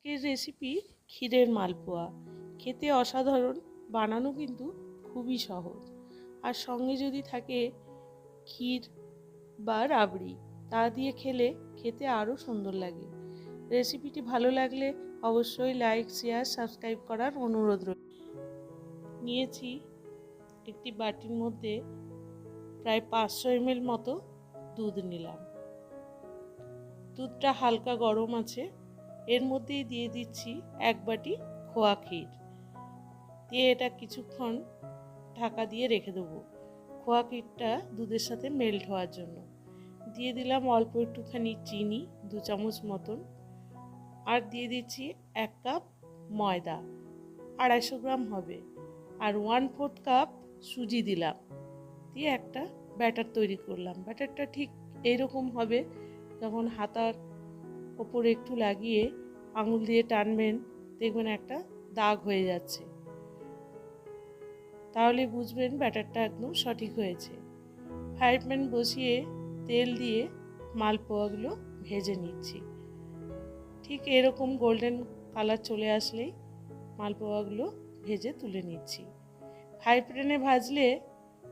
আজকের রেসিপি ক্ষীরের মালপোয়া। খেতে অসাধারণ, বানানো কিন্তু খুবই সহজ। আর সঙ্গে যদি থাকে ক্ষীর বা রাবড়ি, তা দিয়ে খেতে আরও সুন্দর লাগে। রেসিপিটি ভালো লাগলে অবশ্যই লাইক, শেয়ার, সাবস্ক্রাইব করার অনুরোধ রইল। নিয়েছি একটি বাটির মধ্যে প্রায় 500 ml মতো দুধ নিলাম। দুধটা হালকা গরম আছে, এর মধ্যেই দিয়ে দিচ্ছি 1 বাটি খোয়া ক্ষীর। দিয়ে এটা কিছুক্ষণ ঢাকা দিয়ে রেখে দেবো খোয়া ক্ষীরটা দুধের সাথে মেল্ট হওয়ার জন্য। দিয়ে দিলাম অল্প একটুখানি চিনি, 2 চামচ মতন। আর দিয়ে দিচ্ছি 1 কাপ ময়দা, 250 গ্রাম হবে। আর 1/4 কাপ সুজি দিলাম। দিয়ে একটা ব্যাটার তৈরি করলাম। ব্যাটারটা ঠিক এইরকম হবে, যখন হাতার ওপরে একটু লাগিয়ে আঙুল দিয়ে টানবেন, দেখবেন একটা দাগ হয়ে যাচ্ছে, তাহলে বুঝবেন ব্যাটারটা একদম সঠিক হয়েছে। ফ্রাই প্যান বসিয়ে তেল দিয়ে মালপোয়াগুলো ভেজে নিচ্ছি। ঠিক এরকম গোল্ডেন কালার চলে আসলেই মালপোয়াগুলো ভেজে তুলে নিচ্ছি। ফ্রাই প্যানে ভাজলে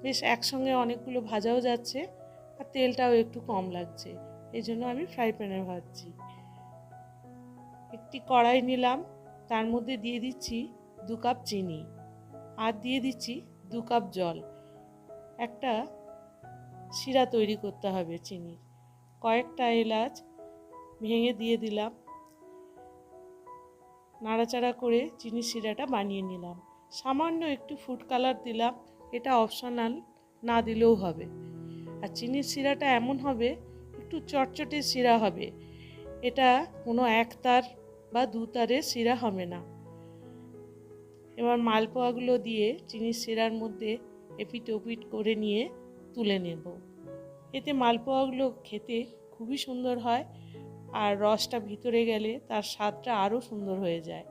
বেশ একসঙ্গে অনেকগুলো ভাজাও যাচ্ছে, আর তেলটাও একটু কম লাগছে, এই জন্য আমি ফ্রাই প্যানে ভাজছি। একটি কড়াই নিলাম, তার মধ্যে দিয়ে দিচ্ছি 2 কাপ চিনি, আর দিয়ে দিচ্ছি 2 কাপ জল। একটা শিরা তৈরি করতে হবে চিনির। কয়েকটা এলাচ ভেঙে দিয়ে দিলাম। নাড়াচাড়া করে চিনির শিরাটা বানিয়ে নিলাম। সামান্য একটু ফুড কালার দিলাম, এটা অপশনাল, না দিলেও হবে। আর চিনির শিরাটা এমন হবে, একটু চটচটে শিরা হবে। এটা কোনো 1 তার বা 2 তারের শিরা হবে না। এবার মালপোয়াগুলো দিয়ে চিনির শিরার মধ্যে এপিট ওপিট করে নিয়ে তুলে নেব। এতে মালপোয়াগুলো খেতে খুবই সুন্দর হয়, আর রসটা ভিতরে গেলে তার স্বাদটা আরও সুন্দর হয়ে যায়।